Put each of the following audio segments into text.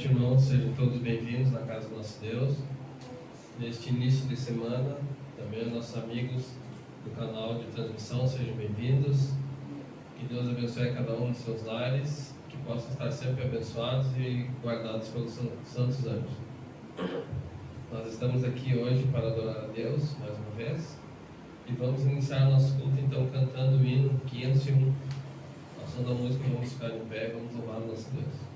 noite, irmãos. Sejam todos bem-vindos na casa do nosso Deus. Neste início de semana, também os nossos amigos do canal de transmissão, sejam bem-vindos. Que Deus abençoe cada um dos seus lares, que possam estar sempre abençoados e guardados pelos santos anjos. Nós estamos aqui hoje para adorar a Deus, mais uma vez, e vamos iniciar nosso culto, então, cantando o hino 501. Ao som da música, vamos ficar em pé e vamos louvar o nosso Deus.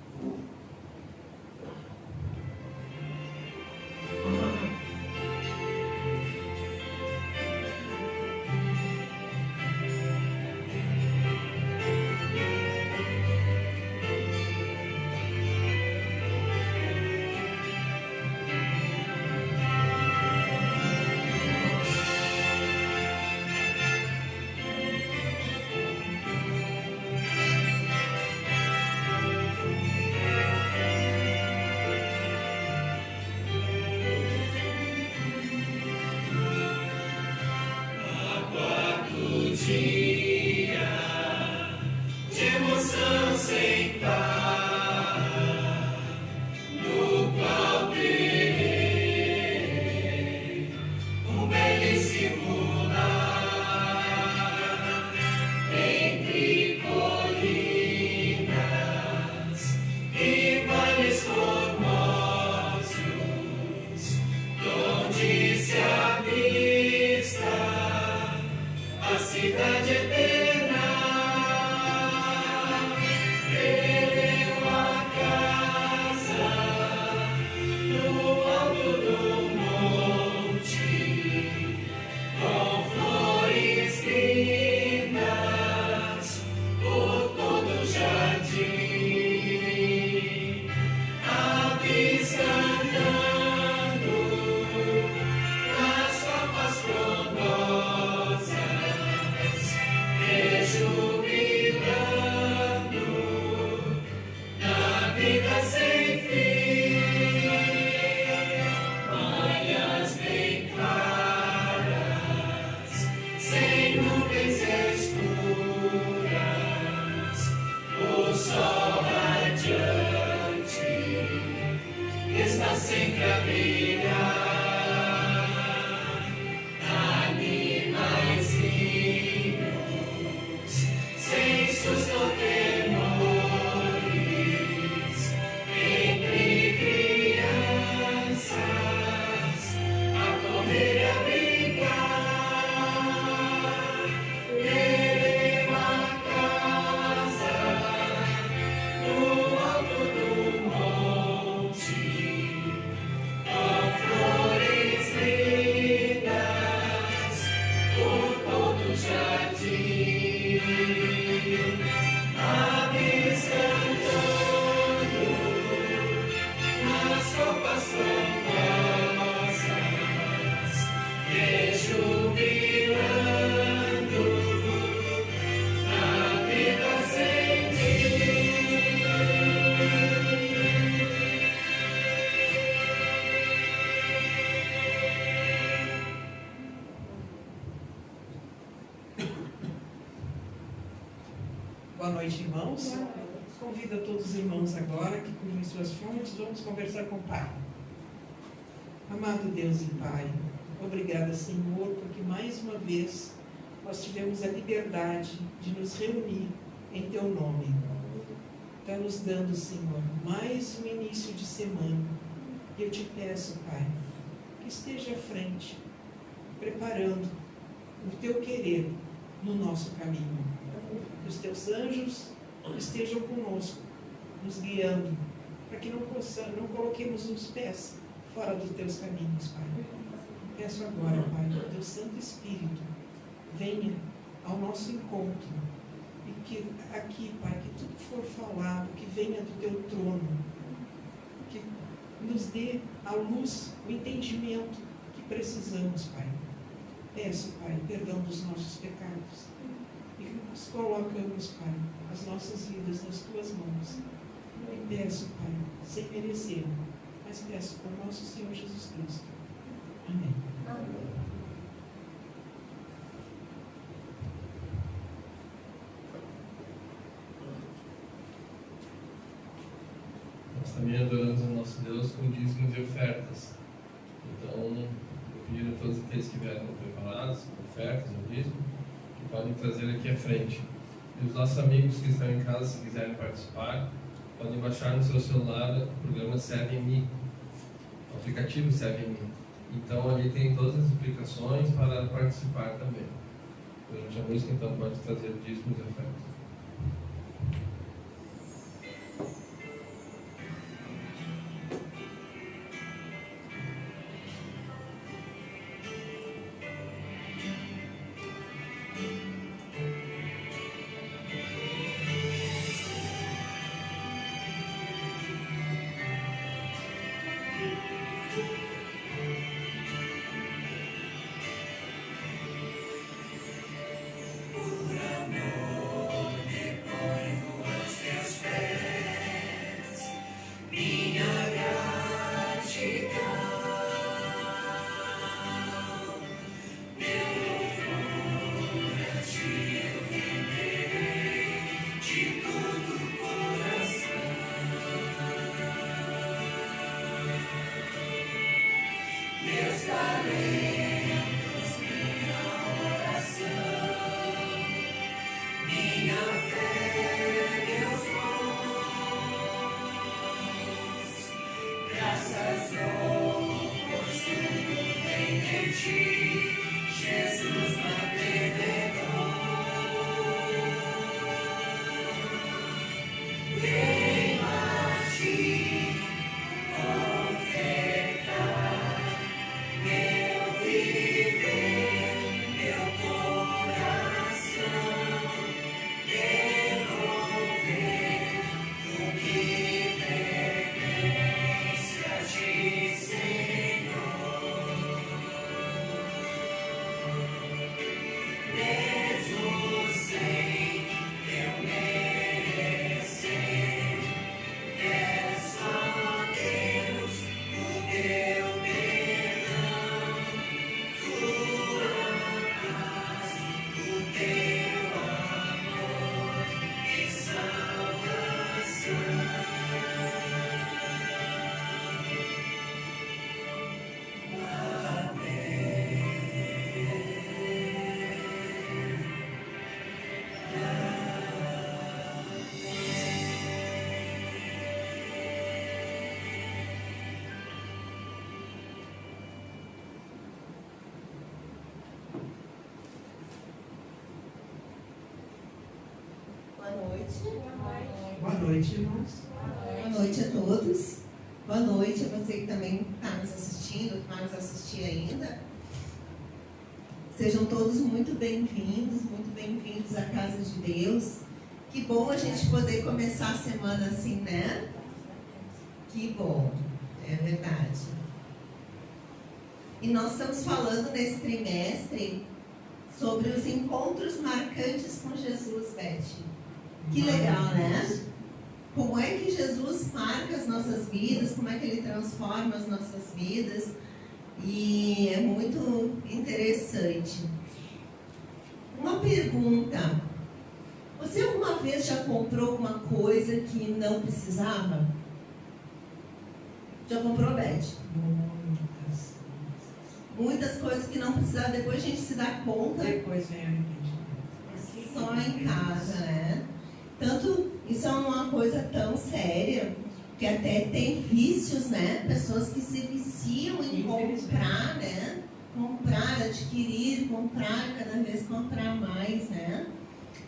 Boa noite, irmãos. Convido a todos os irmãos agora que curem suas fontes, vamos conversar com o Pai. Amado Deus e Pai, obrigada, Senhor, porque mais uma vez nós tivemos a liberdade de nos reunir em Teu nome. Está nos dando, Senhor, mais um início de semana. E eu te peço, Pai, que esteja à frente, preparando o Teu querer no nosso caminho. Que os Teus anjos estejam conosco, nos guiando, para que não coloquemos os pés fora dos Teus caminhos, Pai. Peço agora, Pai, que o Teu Santo Espírito venha ao nosso encontro e que aqui, Pai, que tudo que for falado, que venha do Teu trono, que nos dê a luz, o entendimento que precisamos, Pai. Peço, Pai, perdão dos nossos pecados. E que nós colocamos, Pai, as nossas vidas nas Tuas mãos. E peço, Pai, sem merecer, mas peço por nosso Senhor Jesus Cristo. Amém. Amém. Nós também adoramos o nosso Deus com dízimos e ofertas. Então, eu pedi a todos aqueles que vieram preparados, com ofertas ou dízimo, que podem trazer aqui à frente. E os nossos amigos que estão em casa, se quiserem participar, podem baixar no seu celular o programa Serve em Mim, o aplicativo Serve em Mim. Então, ali tem todas as explicações para participar também. Durante a música, então, pode trazer dízimos e ofertas. Boa noite, irmãos. Boa noite a todos. Boa noite a você que também está nos assistindo, que vai nos assistir ainda. Sejam todos muito bem-vindos à casa de Deus. Que bom a gente poder começar a semana assim, né? Que bom, é verdade. E nós estamos falando nesse trimestre sobre os encontros marcantes com Jesus, Beth. Que legal, né? Como é que Jesus marca as nossas vidas, como é que Ele transforma as nossas vidas. E é muito interessante. Uma pergunta. Você alguma vez já comprou alguma coisa que não precisava? Já comprou, Beth? Muitas coisas que não precisava, depois a gente se dá conta. Depois vem a repente. Só em casa, né? Tanto, isso é uma coisa tão séria, que até tem vícios, né? Pessoas que se viciam em comprar, né? Comprar, adquirir, comprar, cada vez comprar mais, né?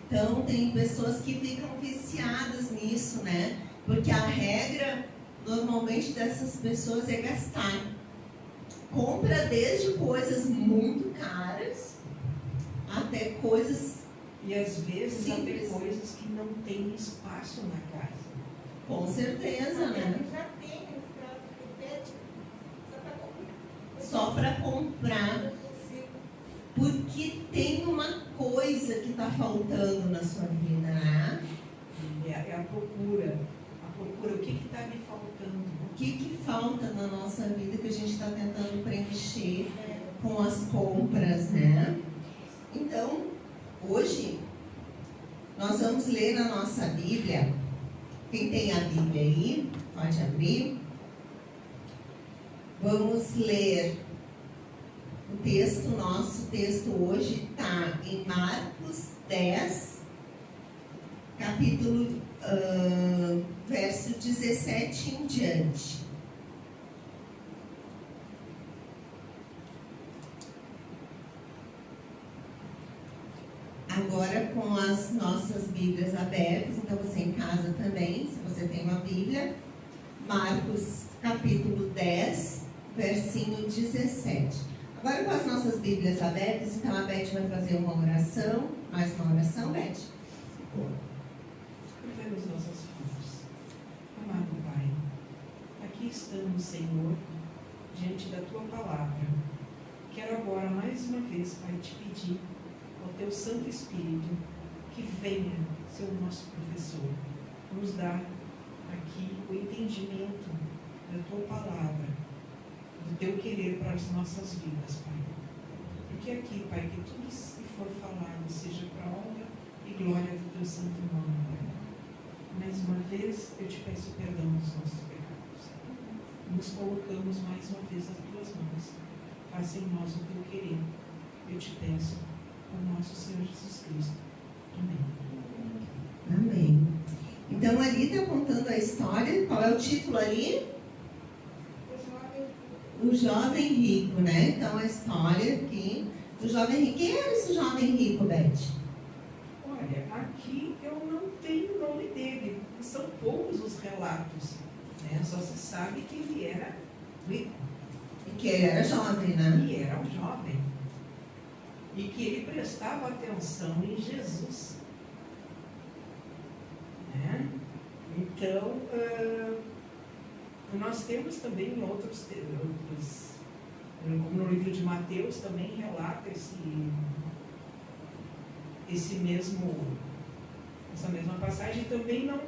Então, tem pessoas que ficam viciadas nisso, né? Porque a regra, normalmente, dessas pessoas é gastar. Compra desde coisas muito caras até coisas e às vezes simples. Até coisas que não tem espaço na casa. Com certeza, né? Já tem só para comprar. Porque tem uma coisa que está faltando na sua vida, né? É a procura. A procura, o que está me faltando? O que falta na nossa vida que a gente está tentando preencher com as compras, né? Então, hoje, nós vamos ler na nossa Bíblia. Quem tem a Bíblia aí, Pode abrir. Vamos ler o texto. Nosso texto hoje está em Marcos 10, capítulo, verso 17 em diante. Agora com as nossas Bíblias abertas, então você em casa também, se você tem uma Bíblia, Marcos capítulo 10, versinho 17. Agora com as nossas Bíblias abertas, então a Beth vai fazer uma oração. Mais uma oração, Beth? Curvemos nossas fontes. Amado Pai, aqui estamos, Senhor, diante da Tua palavra. Quero agora, mais uma vez, Pai, te pedir ao Teu Santo Espírito que venha ser o nosso professor, nos dar aqui o entendimento da Tua palavra, do Teu querer para as nossas vidas, Pai. Porque aqui, Pai, que tudo que for falado seja para a honra e glória do Teu santo nome, Pai. Mais uma vez, eu te peço perdão dos nossos pecados. Nos colocamos mais uma vez nas Tuas mãos. Faça em nós o Teu querer. Eu te peço, por nosso Senhor Jesus Cristo. Amém. Amém. Então ali está contando a história. Qual é o título ali? O jovem rico, né? Então a história aqui do jovem rico. Quem era esse jovem rico, Beth? Olha, aqui eu não tenho o nome dele. São poucos os relatos, né? Só se sabe que ele era rico. E que ele era jovem, né? E era um jovem. E que ele prestava atenção em Jesus. Né? Então, nós temos também outros, como no livro de Mateus, também relata essa mesma passagem, também não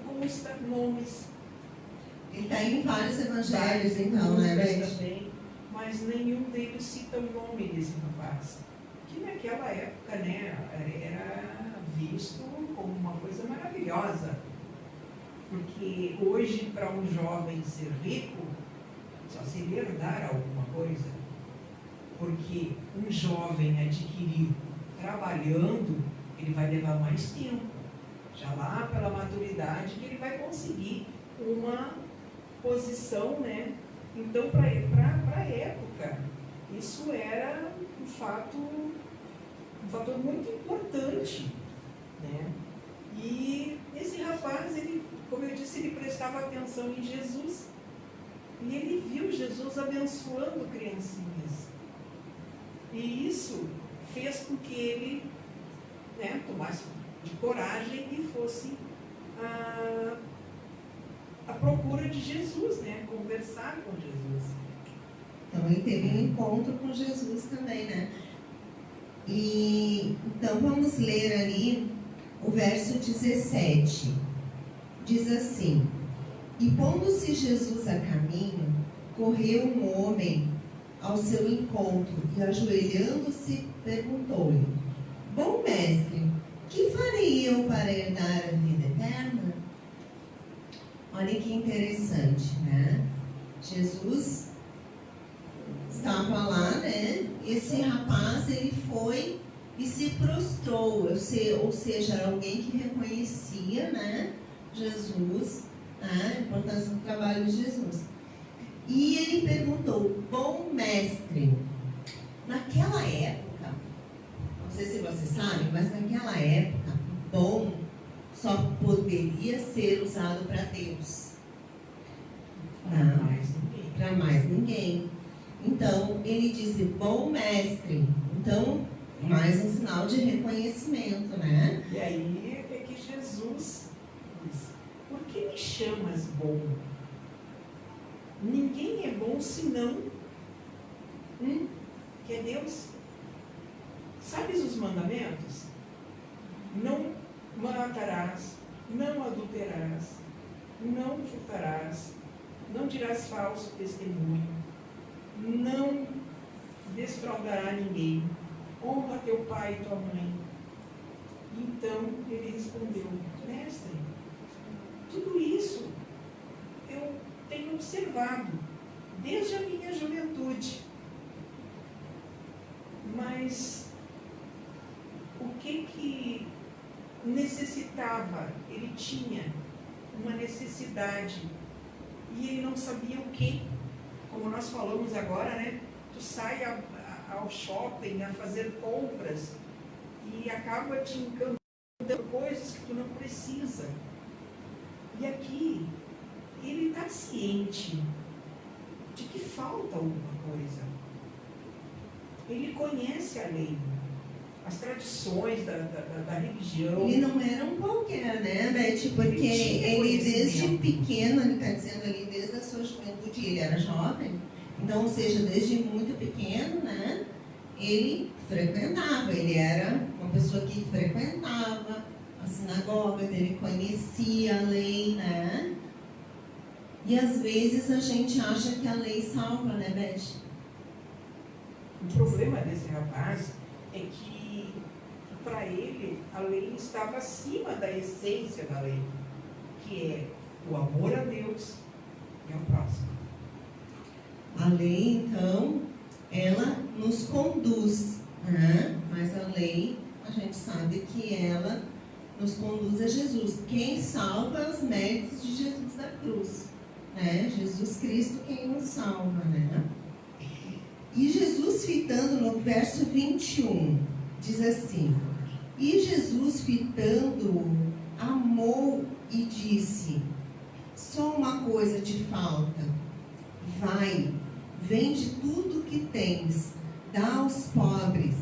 consta nomes. Ele está em vários evangelhos, então, né, Beth? Também, mas nenhum deles cita o nome desse rapaz. Que naquela época, né, era visto como uma coisa maravilhosa. Porque hoje, para um jovem ser rico, só seria herdar alguma coisa. Porque um jovem adquirir trabalhando, ele vai levar mais tempo. Já lá pela maturidade que ele vai conseguir uma posição, né? Então, para a época, isso era um fator muito importante, né? E esse rapaz, ele, como eu disse, ele prestava atenção em Jesus e ele viu Jesus abençoando criancinhas. E isso fez com que ele, né, tomasse de coragem e fosse à procura de Jesus, né, conversar com Jesus. Então ele teve um encontro com Jesus também, né? E então vamos ler ali o verso 17. Diz assim: E pondo-se Jesus a caminho, correu um homem ao seu encontro e, ajoelhando-se, perguntou-lhe: Bom mestre, que farei eu para herdar a vida eterna? Olha que interessante, né? Jesus estava lá, né? Esse rapaz, ele foi e se prostrou, ou seja, era alguém que reconhecia, né, Jesus, né, a importância do trabalho de Jesus. E ele perguntou: bom mestre, naquela época, não sei se você sabe, mas naquela época, bom só poderia ser usado para Deus. Para mais ninguém. Então, ele disse: bom mestre. Então, mais um sinal de reconhecimento, né? E aí é que Jesus diz: por que me chamas bom? Ninguém é bom senão que é Deus. Sabes os mandamentos? Não matarás, não adulterarás, não furtarás, não dirás falso testemunho, não defraudará ninguém, honra teu pai e tua mãe. Então ele respondeu: mestre, tudo isso observado desde a minha juventude. Mas o que necessitava? Ele tinha uma necessidade e ele não sabia o que. Como nós falamos agora, né? Tu sai ao shopping a fazer compras e acaba te encantando coisas que tu não precisa. E aqui ele está ciente de que falta alguma coisa. Ele conhece a lei, as tradições da religião. Ele não era um qualquer, né, Beth? Porque ele desde pequeno, ele está dizendo ali, desde a sua juventude, ele era jovem. Então, ou seja, desde muito pequeno, né, ele frequentava. Ele era uma pessoa que frequentava as sinagogas, ele conhecia a lei, né? E às vezes a gente acha que a lei salva, né, Beth? O problema desse rapaz é que, para ele, a lei estava acima da essência da lei, que é o amor a Deus e ao próximo. A lei, então, ela nos conduz, né? Mas a lei, a gente sabe que ela nos conduz a Jesus. Quem salva os méritos de Jesus da cruz, né? Jesus Cristo quem nos salva, né? E Jesus, fitando no verso 21, diz assim: e Jesus, fitando-o, amou e disse: só uma coisa te falta. Vai, vende tudo o que tens, dá aos pobres,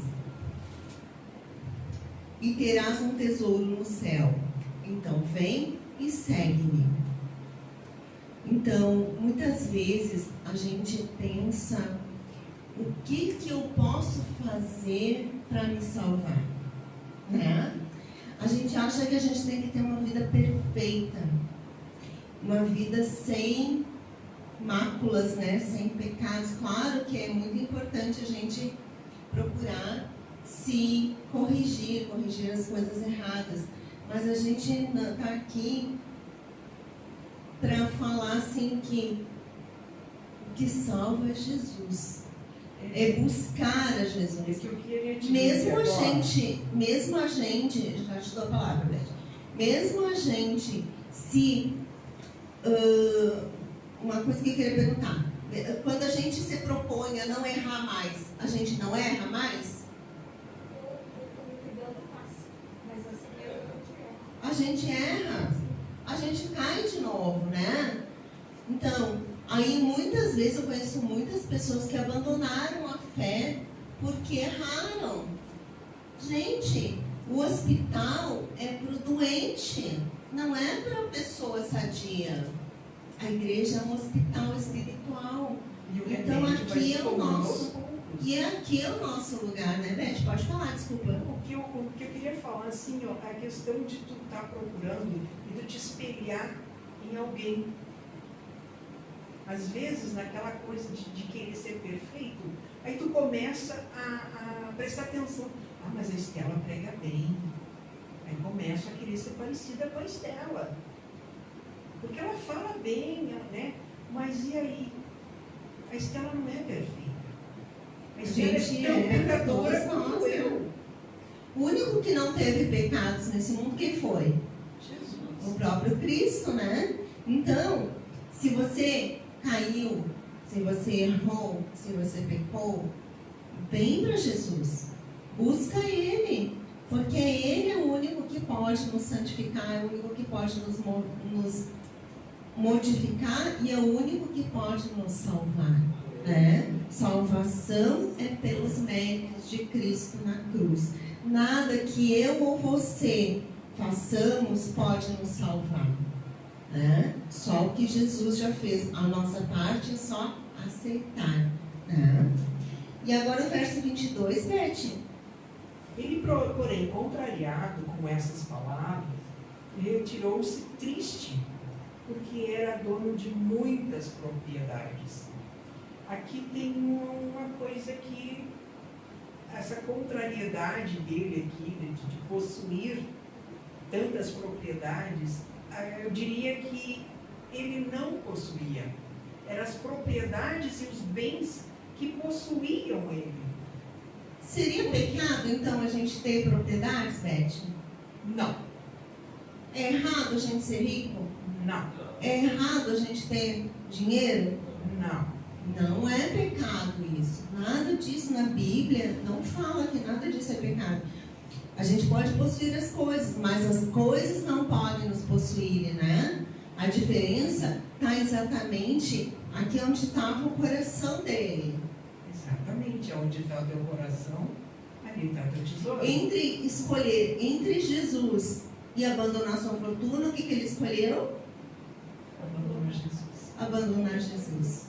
e terás um tesouro no céu. Então vem e segue-me. Então, muitas vezes a gente pensa: o que eu posso fazer para me salvar? Né? A gente acha que a gente tem que ter uma vida perfeita, uma vida sem máculas, né? Sem pecados. Claro que é muito importante a gente procurar se corrigir as coisas erradas, mas a gente está aqui para falar assim que o que salva é Jesus. É buscar a Jesus. É que eu queria te Mesmo dizer a gente, já te dou a palavra, Beth. Mesmo a gente, se uma coisa que eu queria perguntar, quando a gente se propõe a não errar mais, a gente não erra mais? A gente erra, a gente cai de novo, né? Então, aí muitas vezes eu conheço muitas pessoas que abandonaram a fé porque erraram. Gente, o hospital é para o doente, não é para a pessoa sadia. A igreja é um hospital espiritual. Então aqui é o nosso. E aqui é o nosso lugar, né, Beth? Pode falar, desculpa. O que eu queria falar, assim, ó, a questão de tu estar procurando e tu te espelhar em alguém. Às vezes, naquela coisa de querer ser perfeito, aí tu começa a prestar atenção. Ah, mas a Estela prega bem. Aí começa a querer ser parecida com a Estela. Porque ela fala bem, né? Mas e aí? A Estela não é perfeita. A Estela é tão pecadora quanto eu. O único que não teve pecados nesse mundo, quem foi? Jesus. O próprio Cristo, né? Então, se você caiu, se você errou, se você pecou, vem para Jesus. Busca Ele. Porque Ele é o único que pode nos santificar, é o único que pode nos modificar e é o único que pode nos salvar. Né? Salvação é pelos méritos de Cristo na cruz. Nada que eu ou você façamos pode nos salvar. Né? Só o que Jesus já fez. A nossa parte é só aceitar. Né? E agora o verso 22, Beth. Ele, porém, contrariado com essas palavras, retirou-se triste, porque era dono de muitas propriedades. Aqui tem uma coisa que, essa contrariedade dele aqui, de possuir tantas propriedades, eu diria que ele não possuía. eram as propriedades e os bens que possuíam ele. Seria pecado, então, a gente ter propriedades, Beth? Não, É errado a gente ser rico? não, É errado a gente ter dinheiro? não. Não é pecado isso. Nada disso na Bíblia não fala que nada disso é pecado. A gente pode possuir as coisas, mas as coisas não podem nos possuir, né? A diferença está exatamente aqui onde estava o coração dele. Exatamente, onde está o teu coração, ali está o teu tesouro. Entre escolher entre Jesus e abandonar sua fortuna, o que ele escolheu? Abandonar Jesus. Abandonar Jesus.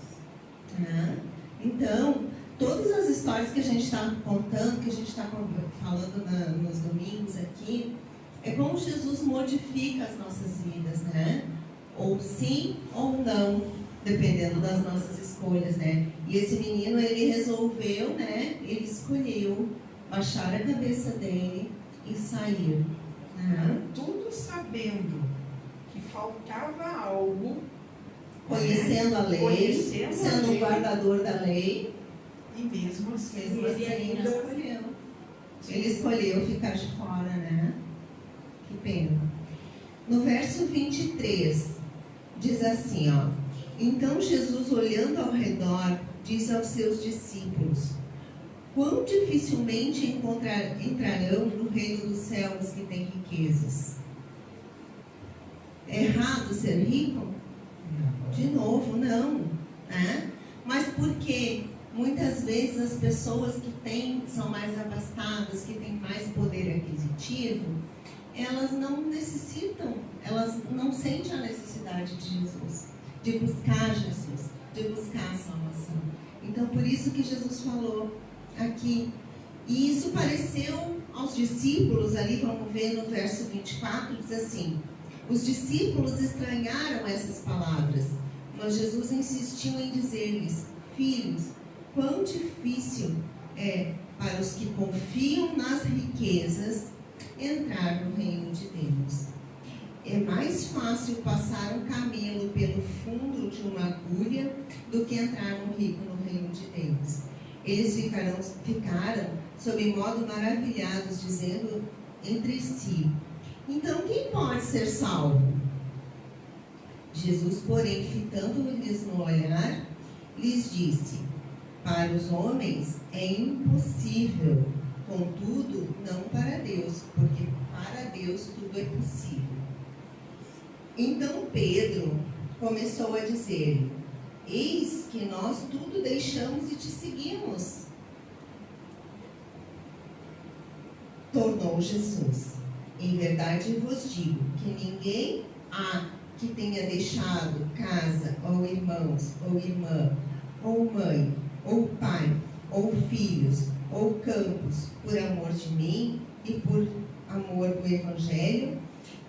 Então, todas as histórias que a gente está contando, que a gente está falando nos domingos aqui, é como Jesus modifica as nossas vidas, né? Ou sim ou não, dependendo das nossas escolhas, né? E esse menino, ele resolveu, né? Ele escolheu baixar a cabeça dele e sair. Né? Tudo sabendo que faltava algo, Conhecendo a lei, Conhecendo a sendo lei. o guardador da lei, e mesmo assim mesmo assim ele ele ainda escolheu. Ele escolheu ficar de fora, né? Que pena. No verso 23, diz assim, ó. Então Jesus, olhando ao redor, disse aos seus discípulos: quão dificilmente entrarão no reino dos céus que têm riquezas. É errado ser rico? De novo, não. Né? Mas por quê? Muitas vezes as pessoas que são mais abastadas, que têm mais poder aquisitivo, elas não necessitam, elas não sentem a necessidade de Jesus, de buscar Jesus, de buscar a salvação. Então, por isso que Jesus falou aqui. E isso pareceu aos discípulos, ali vamos ver no verso 24, diz assim: os discípulos estranharam essas palavras, mas Jesus insistiu em dizer-lhes: filhos, quão difícil é para os que confiam nas riquezas entrar no reino de Deus. É mais fácil passar um camelo pelo fundo de uma agulha do que entrar um rico no reino de Deus. Eles ficaram sob modo maravilhados, dizendo entre si: então quem pode ser salvo? Jesus, porém, fitando-lhes no olhar, lhes disse: para os homens é impossível, contudo, não para Deus, porque para Deus tudo é possível. Então Pedro começou a dizer: eis que nós tudo deixamos e te seguimos. Tornou Jesus: em verdade vos digo que ninguém há que tenha deixado casa, ou irmãos, ou irmã, ou mãe, ou pai, ou filhos, ou campos, por amor de mim e por amor do Evangelho,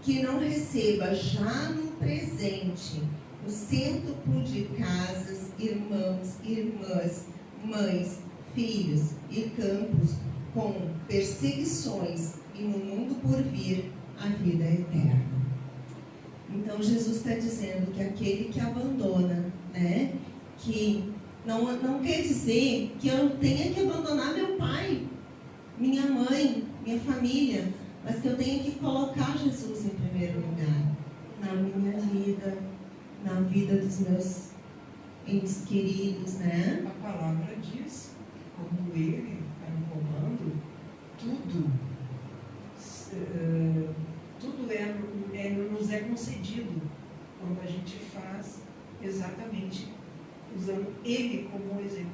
que não receba já no presente o cêntuplo de casas, irmãos, irmãs, mães, filhos e campos, com perseguições, e no mundo por vir a vida eterna. Então Jesus está dizendo que aquele que abandona, né, que não quer dizer que eu tenha que abandonar meu pai, minha mãe, minha família, mas que eu tenha que colocar Jesus em primeiro lugar, na minha vida, na vida dos meus entes queridos, né? A palavra diz, como ele está no comando, tudo nos é concedido quando a gente faz exatamente usando ele como exemplo.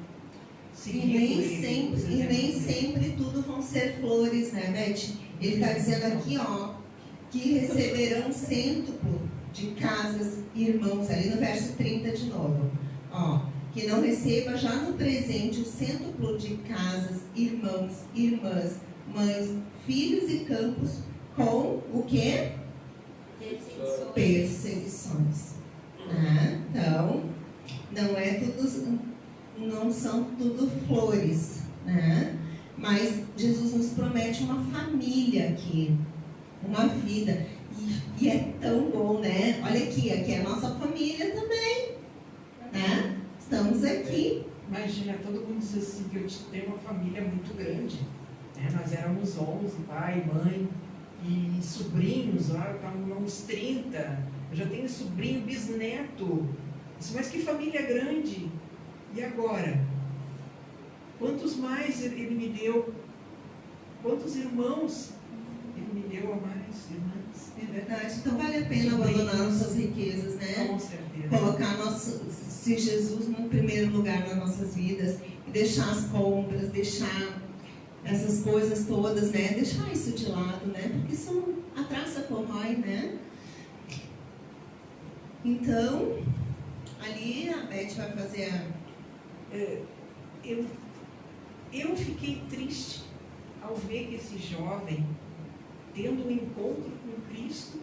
E nem sempre tudo vão ser flores, né, Beth? Ele está dizendo aqui, ó, que receberão cêntuplo de casas, irmãos, ali no verso 30 de novo, ó, que não receba já no presente o cêntuplo de casas, irmãos, irmãs, mães, filhos e campos, com o quê? Perseguições. Né? Então, não são tudo flores, né? Mas Jesus nos promete uma família aqui, uma vida, e é tão bom, né? Olha aqui é a nossa família também, né? estamos aqui. Imagina, todo mundo diz assim, que eu tenho uma família muito grande. Né? Nós éramos 11, pai, mãe e sobrinhos, estavam uns 30. Eu já tenho sobrinho, bisneto. Mas que família grande. E agora? Quantos mais ele me deu? Quantos irmãos ele me deu a mais irmãs? É verdade. Então vale a pena abandonar nossas riquezas, né? Com certeza. Colocar se Jesus no primeiro lugar nas nossas vidas e deixar as compras, deixar essas coisas todas, né? Deixar isso de lado, né? Porque isso a traça corrói, né? Então, ali a Beth vai fazer Eu fiquei triste ao ver que esse jovem, tendo um encontro com Cristo,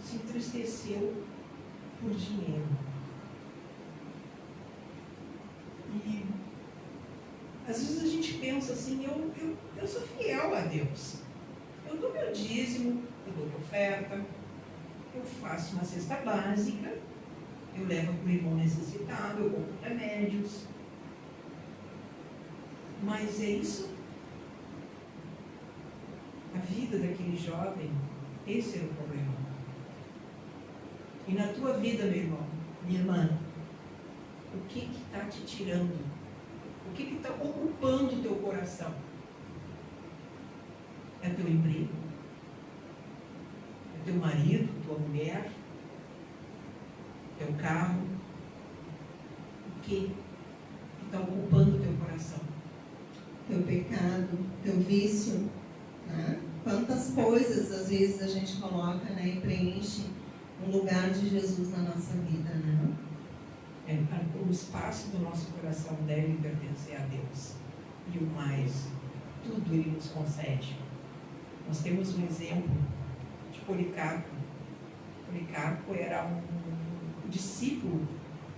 se entristeceu por dinheiro. E às vezes a gente pensa assim, eu sou fiel a Deus. Eu dou meu dízimo, eu dou minha oferta, eu faço uma cesta básica, eu levo para o irmão necessitado, eu compro remédios. Mas é isso? A vida daquele jovem, esse era o problema. E na tua vida, meu irmão, minha irmã, o que está te tirando? O que está ocupando o teu coração? É teu emprego? É teu marido, tua mulher? Teu carro? O que está ocupando o teu coração? teu pecado, teu vício, né? Quantas coisas às vezes a gente coloca, né, e preenche um lugar de Jesus na nossa vida, né? O espaço do nosso coração deve pertencer a Deus. E o mais, tudo Ele nos concede. Nós temos um exemplo de Policarpo. Policarpo era um discípulo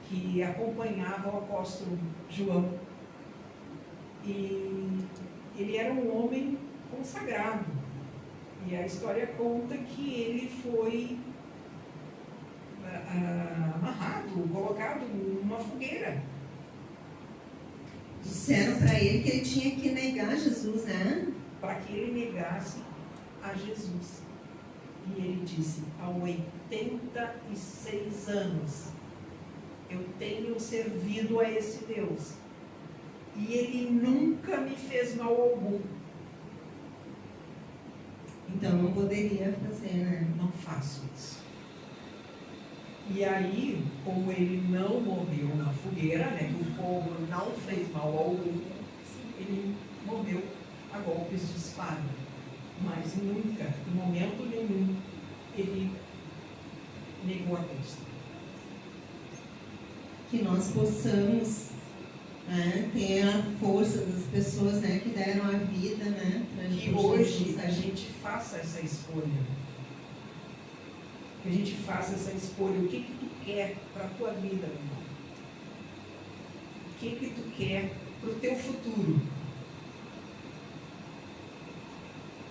que acompanhava o apóstolo João. E ele era um homem consagrado. E a história conta que ele foi amarrado, colocado numa fogueira. Disseram para ele que ele tinha que negar Jesus, né? Para que ele negasse a Jesus. E ele disse, há 86 anos, eu tenho servido a esse Deus. E ele nunca me fez mal algum. Então não poderia fazer, né? Não faço isso. E aí, como ele não morreu na fogueira, né, que o fogo não fez mal algum, ele morreu a golpes de espada. Mas nunca, em momento nenhum, ele negou a Cristo. Que nós possamos, né, ter a força das pessoas, né, que deram a vida, né, Que hoje a gente faça essa escolha. Que a gente faça essa escolha. O que tu quer para a tua vida, meu irmão? O que tu quer para o teu futuro?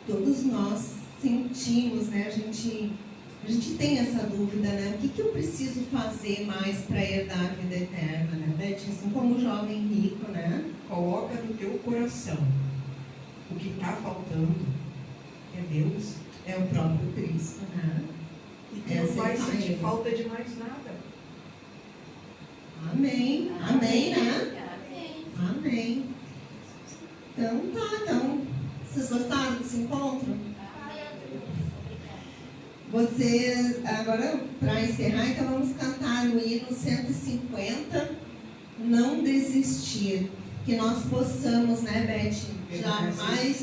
Todos nós sentimos, né, a gente tem essa dúvida, né, o que eu preciso fazer mais para herdar a vida eterna, né, Beth? Assim como o jovem rico, né? Coloca no teu coração o que está faltando, que é Deus, É o próprio Cristo, né? e tu não vai sentir falta de mais nada. Amém. Amém, né? Amém. Amém. Então tá, vocês gostaram desse encontro? Você, agora para encerrar, então vamos cantar o hino 150, Não Desistir. Que nós possamos, né, Beth, jamais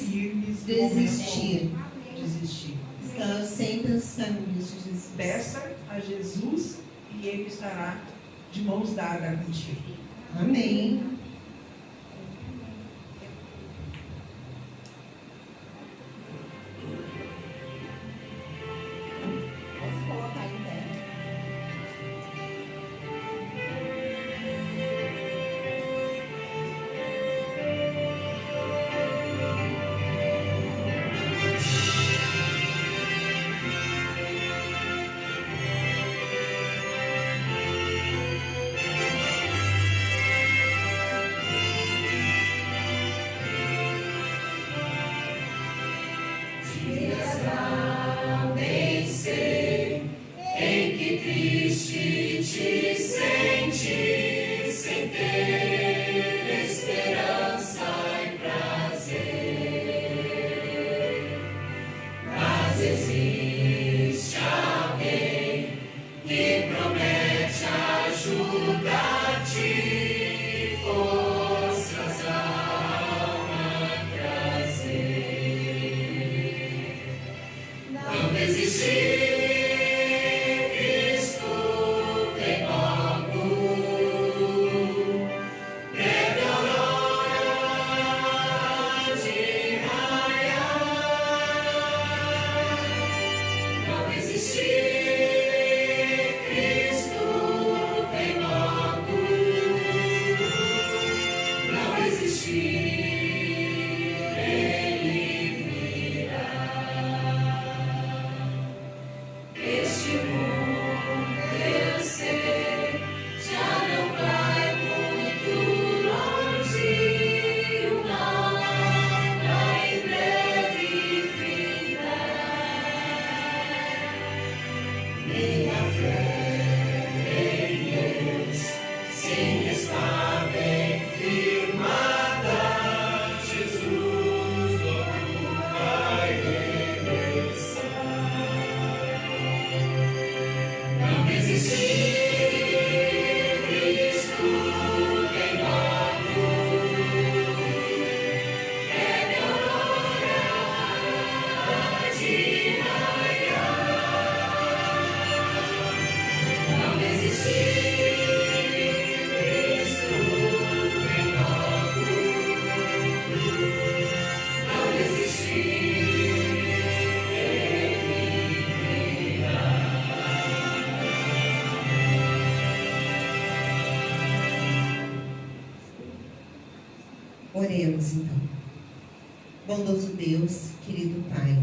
desistir. Estar sempre nos caminhos de Jesus. Peça a Jesus e Ele estará de mãos dadas contigo. Amém. Posso colocar em pé? Oremos então. Bondoso Deus, querido Pai,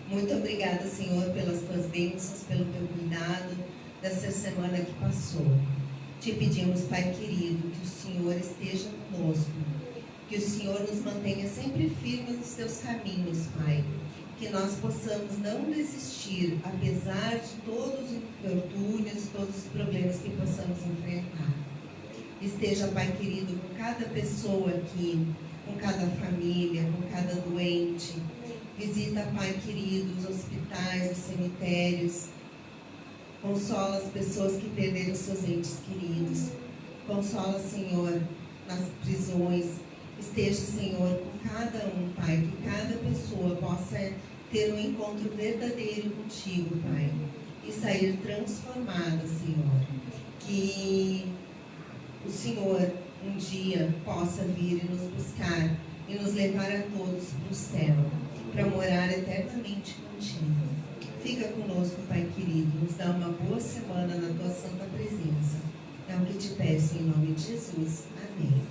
muito obrigada, Senhor, pelas tuas bênçãos, pelo teu cuidado dessa semana que passou. Te pedimos, Pai querido, que o Senhor esteja conosco, que o Senhor nos mantenha sempre firmes nos teus caminhos, Pai. Que nós possamos não desistir, apesar de todos os infortúnios, todos os problemas que possamos enfrentar. Esteja, Pai querido, com cada pessoa aqui, com cada família, com cada doente. Visita, Pai querido, os hospitais, os cemitérios. Consola as pessoas que perderam seus entes queridos. Consola, Senhor, nas prisões. Esteja, Senhor, com cada um, Pai, que cada pessoa possa ter um encontro verdadeiro contigo, Pai, e sair transformada, Senhor. Que o Senhor um dia possa vir e nos buscar e nos levar a todos para o céu, para morar eternamente contigo. Fica conosco, Pai querido, nos dá uma boa semana na tua santa presença. É o que te peço em nome de Jesus. Amém.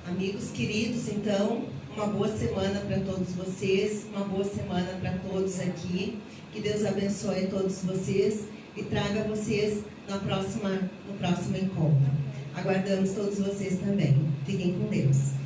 Amigos queridos, então, uma boa semana para todos vocês, uma boa semana para todos aqui. Que Deus abençoe todos vocês e traga vocês no próximo encontro. Aguardamos todos vocês também. Fiquem com Deus.